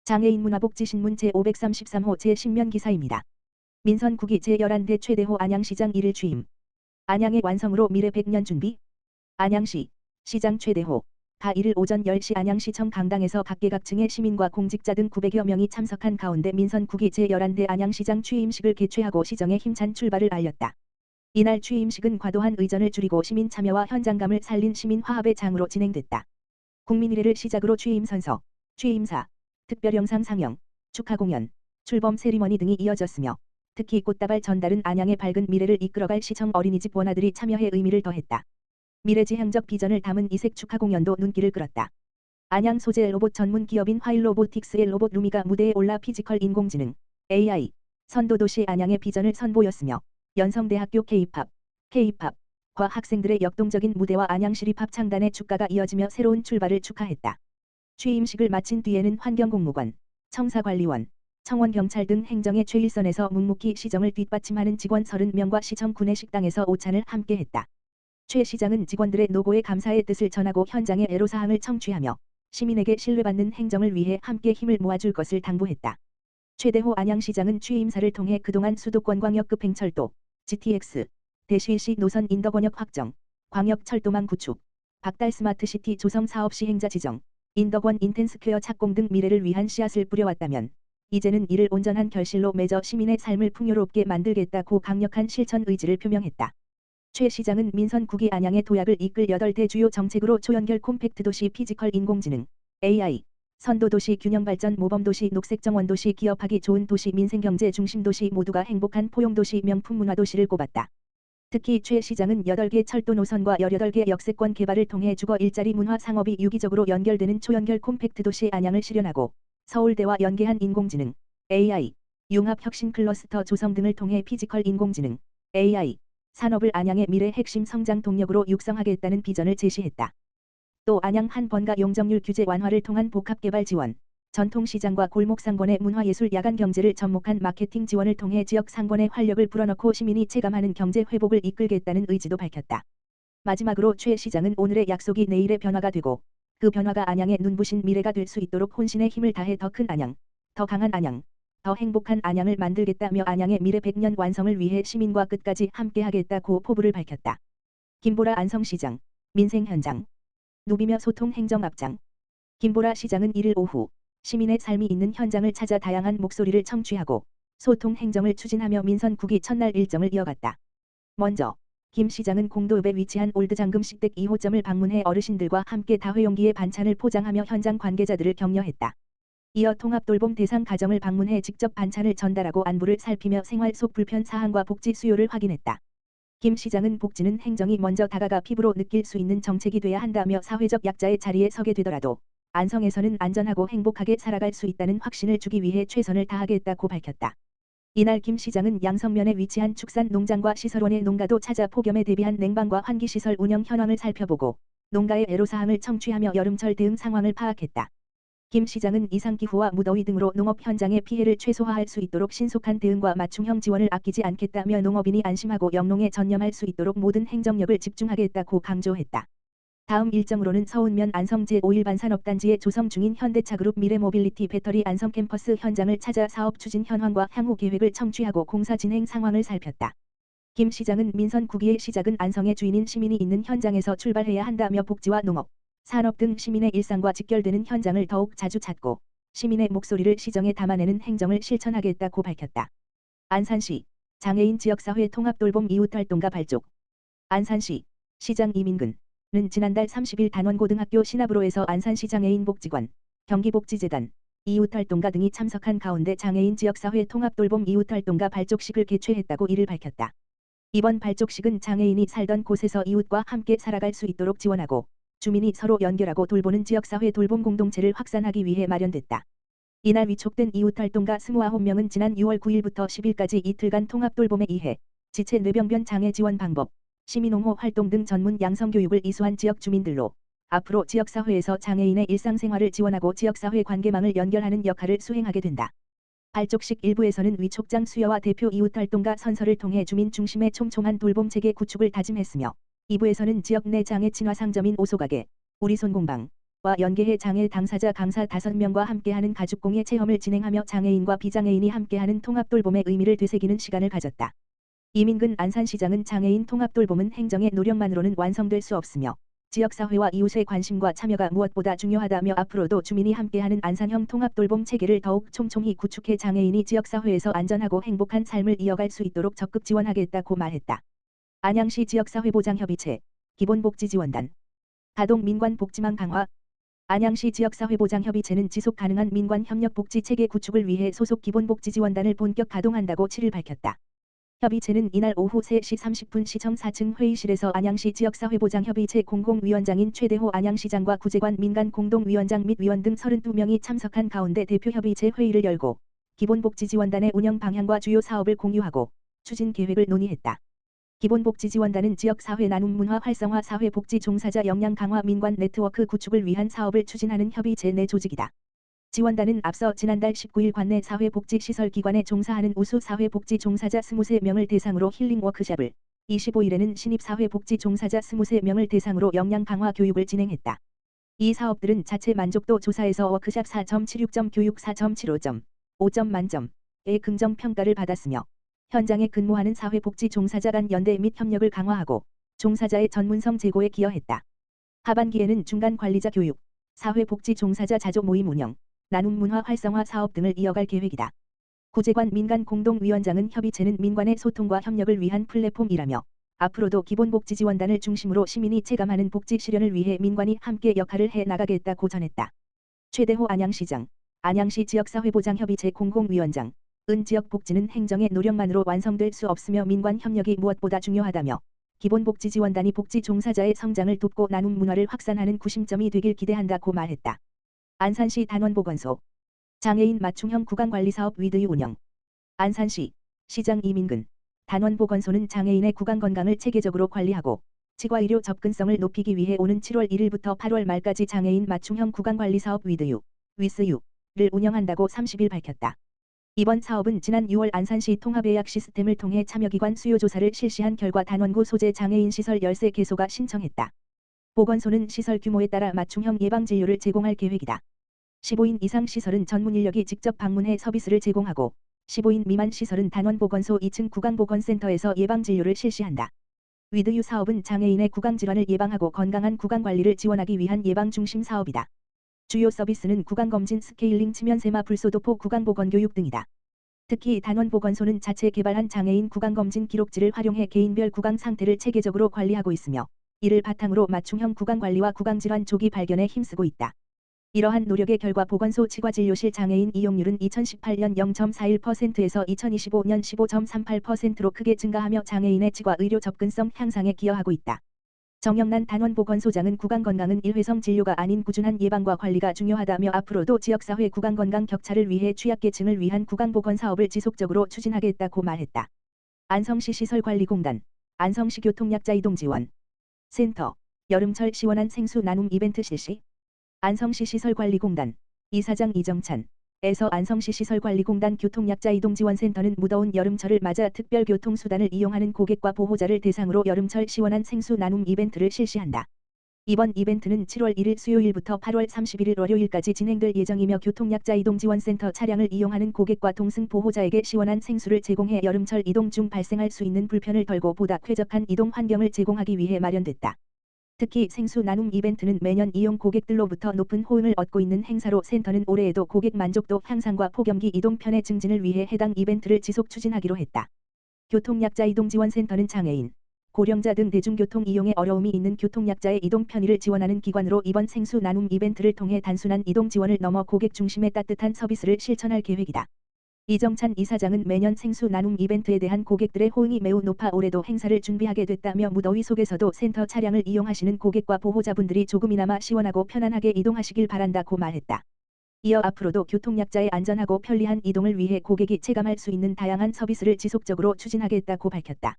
장애인 문화복지신문 제533호 제10면 기사입니다. 민선국이 제11대 최대호 안양시장 1일 취임. 안양의 완성으로 미래 100년 준비. 안양시 시장 최대호 가 1일 오전 10시 안양시청 강당에서 각계각층의 시민과 공직자 등 900여 명이 참석한 가운데 민선국이 제11대 안양시장 취임식을 개최하고 시정의 힘찬 출발을 알렸다. 이날 취임식은 과도한 의전을 줄이고 시민 참여와 현장감을 살린 시민 화합의 장으로 진행됐다. 국민의례를 시작으로 취임 선서, 취임사, 특별 영상 상영, 축하 공연, 출범 세리머니 등이 이어졌으며 특히 꽃다발 전달은 안양의 밝은 미래를 이끌어갈 시청 어린이집 원아들이 참여해 의미를 더했다. 미래지향적 비전을 담은 이색 축하 공연도 눈길을 끌었다. 안양 소재 로봇 전문 기업인 화일로보틱스의 로봇 루미가 무대에 올라 피지컬 인공지능, AI, 선도도시 안양의 비전을 선보였으며 연성대학교 K-팝과 학생들의 역동적인 무대와 안양시 힙합 창단의 축가가 이어지며 새로운 출발을 축하했다. 취임식을 마친 뒤에는 환경공무관, 청사관리원, 청원경찰 등 행정의 최일선에서 묵묵히 시정을 뒷받침하는 직원 30명과 시청 구내식당에서 오찬을 함께했다. 최 시장은 직원들의 노고에 감사의 뜻을 전하고 현장의 애로사항을 청취하며 시민에게 신뢰받는 행정을 위해 함께 힘을 모아줄 것을 당부했다. 최대호 안양시장은 취임사를 통해 그동안 수도권 광역급 행철도, GTX, 대실시 노선 인덕원역 확정, 광역철도망 구축, 박달 스마트시티 조성 사업 시행자 지정, 인덕원 인텐스퀘어 착공 등 미래를 위한 씨앗을 뿌려왔다면 이제는 이를 온전한 결실로 맺어 시민의 삶을 풍요롭게 만들겠다고 강력한 실천 의지를 표명했다. 최 시장은 민선국이 안양의 도약을 이끌 8대 주요 정책으로 초연결 콤팩트 도시 피지컬 인공지능, AI, 선도도시 균형발전 모범도시 녹색정원도시 기업하기 좋은 도시 민생경제 중심도시 모두가 행복한 포용도시 명품문화도시를 꼽았다. 특히 최 시장은 8개 철도 노선과 18개 역세권 개발을 통해 주거 일자리 문화 상업이 유기적으로 연결되는 초연결 콤팩트 도시 안양을 실현하고 서울대와 연계한 인공지능, AI, 융합혁신 클러스터 조성 등을 통해 피지컬 인공지능, AI, 산업을 안양의 미래 핵심 성장 동력으로 육성하겠다는 비전을 제시했다. 또 안양 한 번가 용적률 규제 완화를 통한 복합개발 지원, 전통시장과 골목상권의 문화예술 야간 경제를 접목한 마케팅 지원을 통해 지역 상권의 활력을 불어넣고 시민이 체감하는 경제 회복을 이끌겠다는 의지도 밝혔다. 마지막으로 최 시장은 오늘의 약속이 내일의 변화가 되고 그 변화가 안양의 눈부신 미래가 될 수 있도록 혼신의 힘을 다해 더 큰 안양, 더 강한 안양, 더 행복한 안양을 만들겠다며 안양의 미래 100년 완성을 위해 시민과 끝까지 함께하겠다고 포부를 밝혔다. 김보라 안성시장, 민생 현장, 누비며 소통 행정 앞장. 김보라 시장은 1일 오후 시민의 삶이 있는 현장을 찾아 다양한 목소리를 청취하고 소통 행정을 추진하며 민선국이 첫날 일정을 이어갔다. 먼저 김 시장은 공도읍에 위치한 올드장금 식댁 2호점을 방문해 어르신들과 함께 다회용기에 반찬을 포장하며 현장 관계자들을 격려했다. 이어 통합돌봄 대상 가정을 방문해 직접 반찬을 전달하고 안부를 살피며 생활 속 불편 사항과 복지 수요를 확인했다. 김 시장은 복지는 행정이 먼저 다가가 피부로 느낄 수 있는 정책이 돼야 한다며 사회적 약자의 자리에 서게 되더라도 안성에서는 안전하고 행복하게 살아갈 수 있다는 확신을 주기 위해 최선을 다하겠다고 밝혔다. 이날 김 시장은 양성면에 위치한 축산 농장과 시설원의 농가도 찾아 폭염에 대비한 냉방과 환기시설 운영 현황을 살펴보고 농가의 애로사항을 청취하며 여름철 대응 상황을 파악했다. 김 시장은 이상기후와 무더위 등으로 농업 현장의 피해를 최소화할 수 있도록 신속한 대응과 맞춤형 지원을 아끼지 않겠다며 농업인이 안심하고 영농에 전념할 수 있도록 모든 행정력을 집중하겠다고 강조했다. 다음 일정으로는 서운면 안성 제5일 산업단지에 조성 중인 현대차그룹 미래모빌리티 배터리 안성 캠퍼스 현장을 찾아 사업 추진 현황과 향후 계획을 청취하고 공사 진행 상황을 살폈다. 김 시장은 민선국이의 시작은 안성의 주인인 시민이 있는 현장에서 출발해야 한다며 복지와 농업, 산업 등 시민의 일상과 직결되는 현장을 더욱 자주 찾고 시민의 목소리를 시정에 담아내는 행정을 실천하겠다고 밝혔다. 안산시 장애인 지역사회 통합돌봄 이웃활동가 발족. 안산시 시장 이민근은 지난달 30일 단원고등학교 신압로에서 안산시 장애인복지관, 경기복지재단, 이웃활동가 등이 참석한 가운데 장애인 지역사회 통합돌봄 이웃활동가 발족식을 개최했다고 이를 밝혔다. 이번 발족식은 장애인이 살던 곳에서 이웃과 함께 살아갈 수 있도록 지원하고 주민이 서로 연결하고 돌보는 지역사회 돌봄 공동체를 확산하기 위해 마련됐다. 이날 위촉된 이웃활동가 29명은 지난 6월 9일부터 10일까지 이틀간 통합돌봄에 의해 지체 뇌병변 장애 지원 방법, 시민옹호 활동 등 전문 양성교육을 이수한 지역 주민들로 앞으로 지역사회에서 장애인의 일상생활을 지원하고 지역사회 관계망을 연결하는 역할을 수행하게 된다. 발족식 일부에서는 위촉장 수여와 대표 이웃활동가 선서를 통해 주민 중심의 촘촘한 돌봄체계 구축을 다짐했으며 2부에서는 지역 내 장애 친화 상점인 오소가게, 우리손공방, 연계해 장애 당사자 강사 5명과 함께하는 가족공예 체험을 진행하며 장애인과 비장애인이 함께하는 통합돌봄의 의미를 되새기는 시간을 가졌다. 이민근 안산시장은 장애인 통합돌봄은 행정의 노력만으로는 완성될 수 없으며 지역사회와 이웃의 관심과 참여가 무엇보다 중요하다며 앞으로도 주민이 함께하는 안산형 통합돌봄 체계를 더욱 촘촘히 구축해 장애인이 지역사회에서 안전하고 행복한 삶을 이어갈 수 있도록 적극 지원하겠다고 말했다. 안양시 지역사회보장협의체, 기본복지지원단, 가동 민관복지망 강화. 안양시 지역사회보장협의체는 지속가능한 민관협력복지체계 구축을 위해 소속 기본복지지원단을 본격 가동한다고 7일 밝혔다. 협의체는 이날 오후 3시 30분 시청 4층 회의실에서 안양시 지역사회보장협의체 공공위원장인 최대호 안양시장과 구재관 민간공동위원장 및 위원 등 32명이 참석한 가운데 대표협의체 회의를 열고 기본복지지원단의 운영 방향과 주요 사업을 공유하고 추진 계획을 논의했다. 기본복지지원단은 지역사회 나눔 문화 활성화 사회복지 종사자 역량 강화 민관 네트워크 구축을 위한 사업을 추진하는 협의체 내 조직이다. 지원단은 앞서 지난달 19일 관내 사회복지시설기관에 종사하는 우수 사회복지 종사자 23명을 대상으로 힐링 워크숍을, 25일에는 신입 사회복지 종사자 23명을 대상으로 역량 강화 교육을 진행했다. 이 사업들은 자체 만족도 조사에서 워크숍 4.76점, 교육 4.75점, 5점 만점의 긍정평가를 받았으며 현장에 근무하는 사회복지 종사자 간 연대 및 협력을 강화하고 종사자의 전문성 제고에 기여했다. 하반기에는 중간 관리자 교육, 사회복지 종사자 자조 모임 운영, 나눔 문화 활성화 사업 등을 이어갈 계획이다. 구재관 민간공동위원장은 협의체는 민관의 소통과 협력을 위한 플랫폼이라며 앞으로도 기본복지지원단을 중심으로 시민이 체감하는 복지 실현을 위해 민관이 함께 역할을 해 나가겠다고 전했다. 최대호 안양시장, 안양시 지역사회보장협의체 공공위원장, 지역복지는 행정의 노력만으로 완성될 수 없으며 민관 협력이 무엇보다 중요하다며 기본복지지원단이 복지 종사자의 성장을 돕고 나눔 문화를 확산하는 구심점이 되길 기대한다고 말했다. 안산시 단원보건소, 장애인 맞춤형 구강관리사업 위드유 운영. 안산시, 시장 이민근, 단원보건소는 장애인의 구강건강을 체계적으로 관리하고 치과의료 접근성을 높이기 위해 오는 7월 1일부터 8월 말까지 장애인 맞춤형 구강관리사업 위드유, 위스유를 운영한다고 30일 밝혔다. 이번 사업은 지난 6월 안산시 통합예약 시스템을 통해 참여기관 수요조사를 실시한 결과 단원구 소재 장애인 시설 13개소가 신청했다. 보건소는 시설 규모에 따라 맞춤형 예방진료를 제공할 계획이다. 15인 이상 시설은 전문 인력이 직접 방문해 서비스를 제공하고 15인 미만 시설은 단원보건소 2층 구강보건센터에서 예방진료를 실시한다. 위드유 사업은 장애인의 구강질환을 예방하고 건강한 구강관리를 지원하기 위한 예방중심 사업이다. 주요 서비스는 구강검진 스케일링 치면세마 불소도포 구강보건교육 등이다. 특히 단원보건소는 자체 개발한 장애인 구강검진 기록지를 활용해 개인별 구강 상태를 체계적으로 관리하고 있으며 이를 바탕으로 맞춤형 구강관리와 구강질환 조기 발견에 힘쓰고 있다. 이러한 노력의 결과 보건소 치과진료실 장애인 이용률은 2018년 0.41%에서 2025년 15.38%로 크게 증가하며 장애인의 치과 의료 접근성 향상에 기여하고 있다. 정영란 단원보건소장은 구강건강은 일회성 진료가 아닌 꾸준한 예방과 관리가 중요하다며 앞으로도 지역사회 구강건강 격차를 위해 취약계층을 위한 구강보건 사업을 지속적으로 추진하겠다고 말했다. 안성시 시설관리공단, 안성시 교통약자 이동지원 센터, 여름철 시원한 생수 나눔 이벤트 실시. 안성시 시설관리공단, 이사장 이정찬, 에서 안성시 시설관리공단 교통약자 이동지원센터는 무더운 여름철을 맞아 특별 교통수단을 이용하는 고객과 보호자를 대상으로 여름철 시원한 생수 나눔 이벤트를 실시한다. 이번 이벤트는 7월 1일 수요일부터 8월 31일 월요일까지 진행될 예정이며 교통약자 이동지원센터 차량을 이용하는 고객과 동승 보호자에게 시원한 생수를 제공해 여름철 이동 중 발생할 수 있는 불편을 덜고 보다 쾌적한 이동 환경을 제공하기 위해 마련됐다. 특히 생수 나눔 이벤트는 매년 이용 고객들로부터 높은 호응을 얻고 있는 행사로 센터는 올해에도 고객 만족도 향상과 폭염기 이동 편의 증진을 위해 해당 이벤트를 지속 추진하기로 했다. 교통약자 이동지원센터는 장애인, 고령자 등 대중교통 이용에 어려움이 있는 교통약자의 이동 편의를 지원하는 기관으로 이번 생수 나눔 이벤트를 통해 단순한 이동 지원을 넘어 고객 중심의 따뜻한 서비스를 실천할 계획이다. 이정찬 이사장은 매년 생수 나눔 이벤트에 대한 고객들의 호응이 매우 높아 올해도 행사를 준비하게 됐다며 무더위 속에서도 센터 차량을 이용하시는 고객과 보호자분들이 조금이나마 시원하고 편안하게 이동하시길 바란다고 말했다. 이어 앞으로도 교통약자의 안전하고 편리한 이동을 위해 고객이 체감할 수 있는 다양한 서비스를 지속적으로 추진하겠다고 밝혔다.